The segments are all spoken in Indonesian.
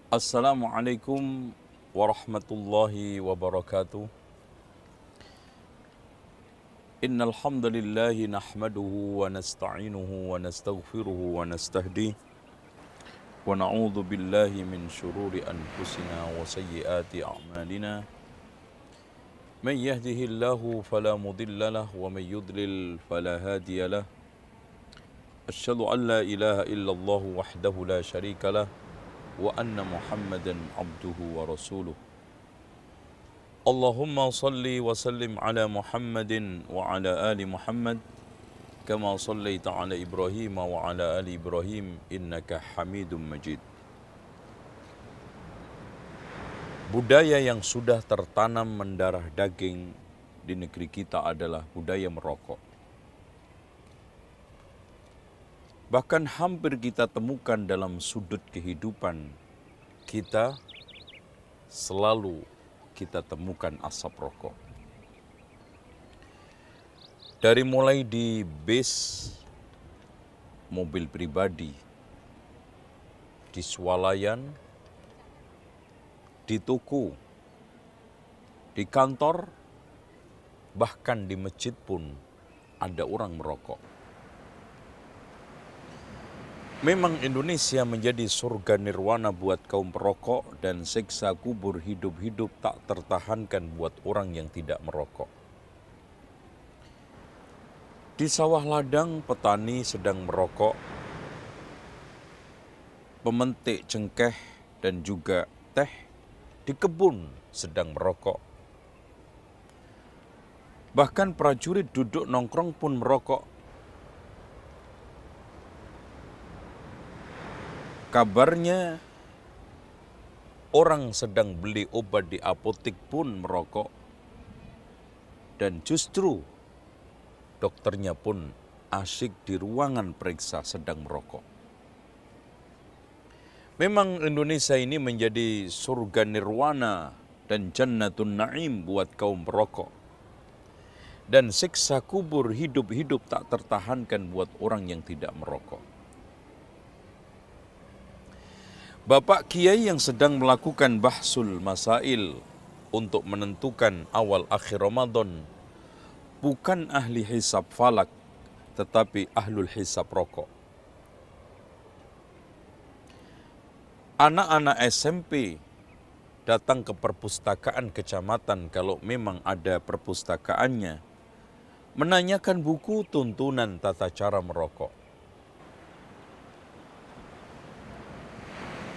Assalamualaikum warahmatullahi wabarakatuh. Innal hamdalillahi nahmaduhu wa nasta'inuhu wa nastaghfiruhu wa nastahdihi wa na'udzu billahi min shururi anfusina wa sayyiati a'malina. Man yahdihillahu fala mudilla lahu wa man yudlil fala hadiya lahu. Asyhadu an la ilaha illallah wahdahu la syarika lah wa anna Muhammadan abduhu wa rasuluh. Allahumma salli wa sallim ala Muhammadin wa ala ali Muhammad kama sallaita ala Ibrahim wa ala ali Ibrahim innaka Hamidum Majid. Budaya yang sudah tertanam mendarah daging di negeri kita adalah budaya merokok. Bahkan hampir kita temukan dalam sudut kehidupan kita, selalu kita temukan asap rokok. Dari mulai di bis mobil pribadi, di swalayan, di toko, di kantor, bahkan di masjid pun ada orang merokok. Memang Indonesia menjadi surga nirwana buat kaum perokok dan siksa kubur hidup-hidup tak tertahankan buat orang yang tidak merokok. Di sawah ladang petani sedang merokok, pemetik cengkeh dan juga teh di kebun sedang merokok. Bahkan prajurit duduk nongkrong pun merokok. Kabarnya orang sedang beli obat di apotek pun merokok dan justru dokternya pun asyik di ruangan periksa sedang merokok. Memang Indonesia ini menjadi surga nirwana dan jannatun na'im buat kaum perokok. Dan siksa kubur hidup-hidup tak tertahankan buat orang yang tidak merokok. Bapak Kiai yang sedang melakukan bahsul masail untuk menentukan awal akhir Ramadan bukan ahli hisab falak, tetapi ahlul hisab rokok. Anak-anak SMP datang ke perpustakaan kecamatan kalau memang ada perpustakaannya, menanyakan buku tuntunan tata cara merokok.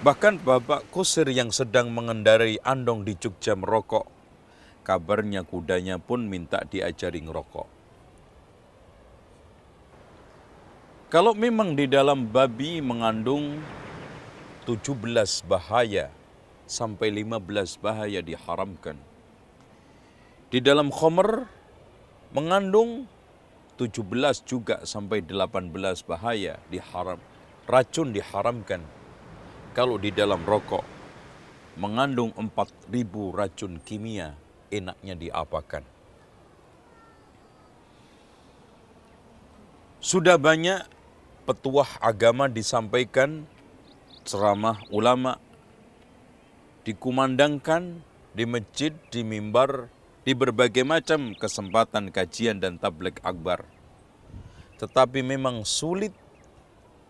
Bahkan Bapak Kusir yang sedang mengendarai andong di Jogja merokok, kabarnya kudanya pun minta diajari ngerokok. Kalau memang di dalam babi mengandung 17 bahaya sampai 15 bahaya diharamkan. Di dalam khamr mengandung 17 juga sampai 18 bahaya racun diharamkan. Kalau di dalam rokok mengandung 4.000 racun kimia, enaknya diapakan? Sudah banyak petuah agama disampaikan, ceramah ulama dikumandangkan di masjid, di mimbar, di berbagai macam kesempatan kajian dan tabligh akbar. Tetapi memang sulit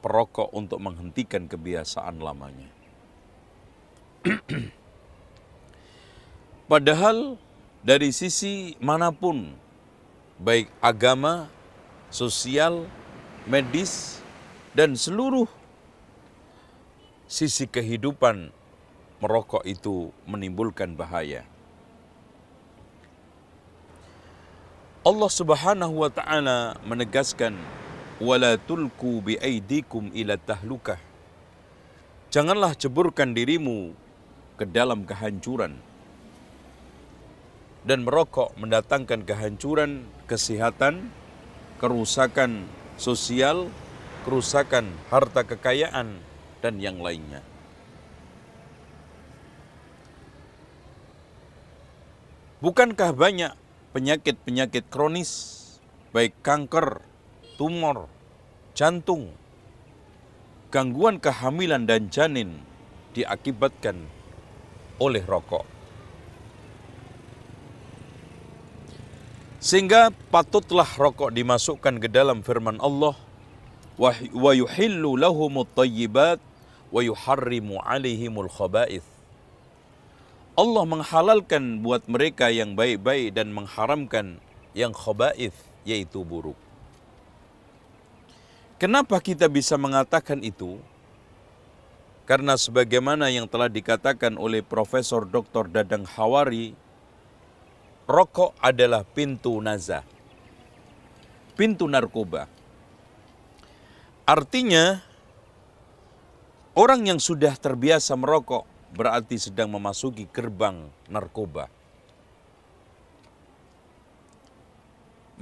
perokok untuk menghentikan kebiasaan lamanya. Padahal dari sisi manapun, baik agama, sosial, medis, dan seluruh sisi kehidupan, merokok itu menimbulkan bahaya. Allah Subhanahu wa ta'ala menegaskan, wala tulku biaidikum ila tahlukah. Janganlah ceburkan dirimu ke dalam kehancuran. Dan merokok mendatangkan kehancuran kesehatan, kerusakan sosial, kerusakan harta kekayaan, dan yang lainnya. Bukankah banyak penyakit-penyakit kronis, baik kanker, tumor, jantung, gangguan kehamilan dan janin, diakibatkan oleh rokok. Sehingga patutlah rokok dimasukkan ke dalam firman Allah, wa yuhillu lahumut thayyibat wa yuharrimu alaihimul khaba'ith. Allah menghalalkan buat mereka yang baik-baik dan mengharamkan yang khaba'ith, yaitu buruk. Kenapa kita bisa mengatakan itu? Karena sebagaimana yang telah dikatakan oleh Profesor Dr. Dadang Hawari, rokok adalah pintu nazah, pintu narkoba. Artinya, orang yang sudah terbiasa merokok berarti sedang memasuki gerbang narkoba.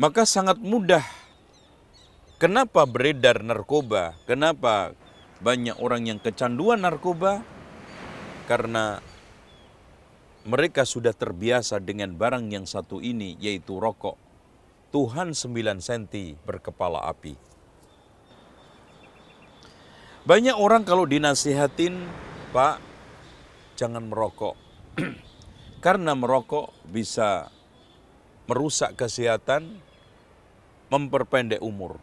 Maka sangat mudah. Kenapa beredar narkoba? Kenapa banyak orang yang kecanduan narkoba? Karena mereka sudah terbiasa dengan barang yang satu ini, yaitu rokok. Tuhan 9 senti berkepala api. Banyak orang kalau dinasihatin, Pak, jangan merokok. Karena merokok bisa merusak kesehatan, memperpendek umur.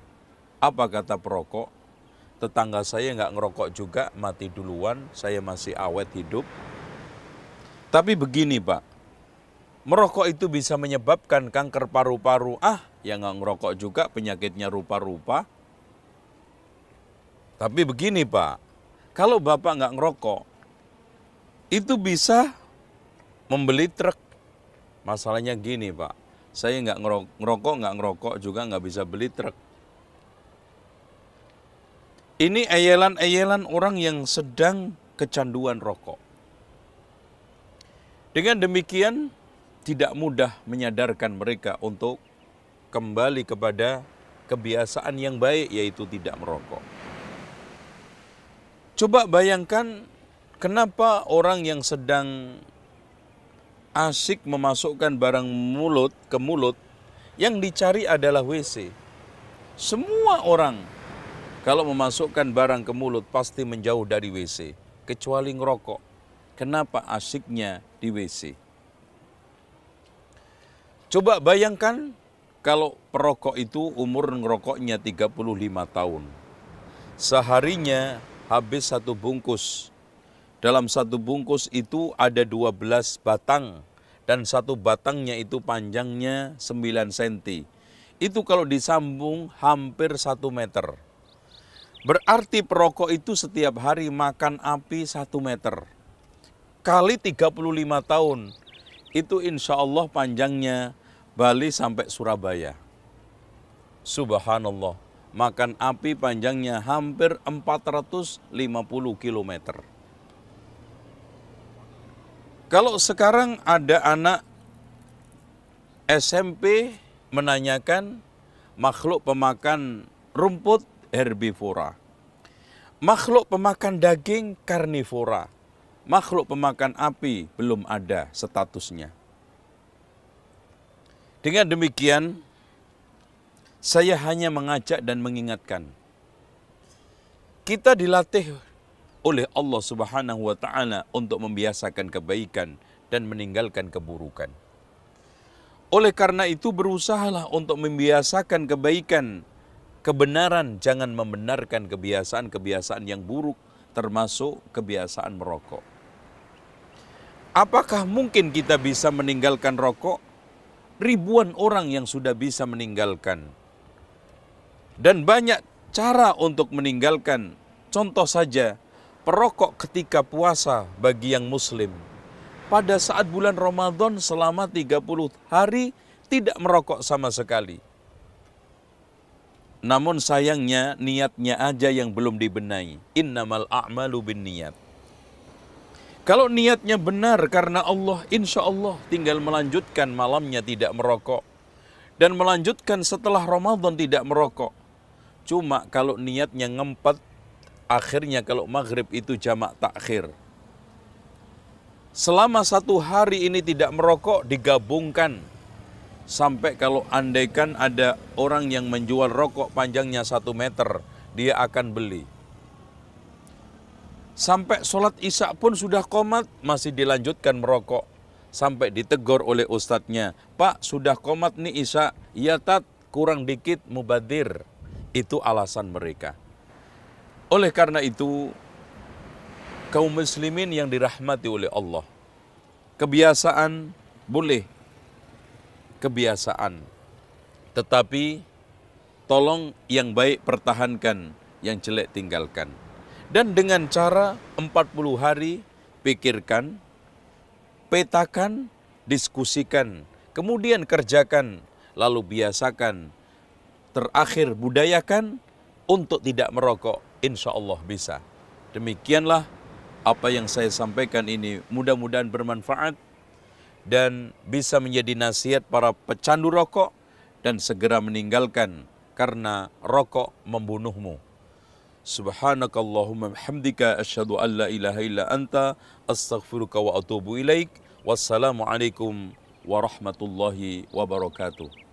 Apa kata perokok? Tetangga saya nggak ngerokok juga, mati duluan, saya masih awet hidup. Tapi begini Pak, merokok itu bisa menyebabkan kanker paru-paru. Yang nggak ngerokok juga penyakitnya rupa-rupa. Tapi begini Pak, kalau Bapak nggak ngerokok, itu bisa membeli truk. Masalahnya gini Pak, saya nggak ngerokok juga nggak bisa beli truk. Ini eyelan-eyelan orang yang sedang kecanduan rokok. Dengan demikian, tidak mudah menyadarkan mereka untuk kembali kepada kebiasaan yang baik, yaitu tidak merokok. Coba bayangkan, kenapa orang yang sedang asik memasukkan barang mulut ke mulut, yang dicari adalah WC. Semua orang kalau memasukkan barang ke mulut pasti menjauh dari WC, kecuali ngerokok. Kenapa asiknya di WC? Coba bayangkan kalau perokok itu umur ngerokoknya 35 tahun. Seharinya habis 1 bungkus. Dalam 1 bungkus itu ada 12 batang. Dan 1 batangnya itu panjangnya 9 cm. Itu kalau disambung hampir 1 meter. Berarti perokok itu setiap hari makan api 1 meter. Kali 35 tahun, itu insya Allah panjangnya Bali sampai Surabaya. Subhanallah, makan api panjangnya hampir 450 km. Kalau sekarang ada anak SMP menanyakan makhluk pemakan rumput herbivora, makhluk pemakan daging karnivora, makhluk pemakan api belum ada statusnya. Dengan demikian, saya hanya mengajak dan mengingatkan. Kita dilatih oleh Allah Subhanahu wa Ta'ala untuk membiasakan kebaikan dan meninggalkan keburukan. Oleh karena itu, berusahalah untuk membiasakan kebaikan, kebenaran, jangan membenarkan kebiasaan-kebiasaan yang buruk, termasuk kebiasaan merokok. Apakah mungkin kita bisa meninggalkan rokok? Ribuan orang yang sudah bisa meninggalkan. Dan banyak cara untuk meninggalkan. Contoh saja, perokok ketika puasa bagi yang muslim. Pada saat bulan Ramadan selama 30 hari tidak merokok sama sekali. Namun sayangnya niatnya aja yang belum dibenahi. Innamal a'malu binniyat. Kalau niatnya benar karena Allah, insya Allah tinggal melanjutkan malamnya tidak merokok. Dan melanjutkan setelah Ramadan tidak merokok. Cuma kalau niatnya ngempet, akhirnya kalau maghrib itu jamak takhir. Selama 1 hari ini tidak merokok, digabungkan. Sampai kalau andaikan ada orang yang menjual rokok panjangnya 1 meter, dia akan beli. Sampai sholat isya pun sudah qomat, masih dilanjutkan merokok. Sampai ditegur oleh ustadznya, Pak sudah qomat nih isya, ya tat kurang dikit mubadir. Itu alasan mereka. Oleh karena itu, kaum muslimin yang dirahmati oleh Allah, kebiasaan boleh, kebiasaan. Tetapi tolong yang baik pertahankan, yang jelek tinggalkan. Dan dengan cara 40 hari pikirkan, petakan, diskusikan, kemudian kerjakan, lalu biasakan, terakhir budayakan untuk tidak merokok. Insya Allah bisa. Demikianlah apa yang saya sampaikan ini, mudah-mudahan bermanfaat dan bisa menjadi nasihat para pecandu rokok dan segera meninggalkan karena rokok membunuhmu. Subhanakallahumma bihamdika asyhadu an la ilaha illa anta astaghfiruka wa atubu ilaik. Wassalamualaikum warahmatullahi wabarakatuh.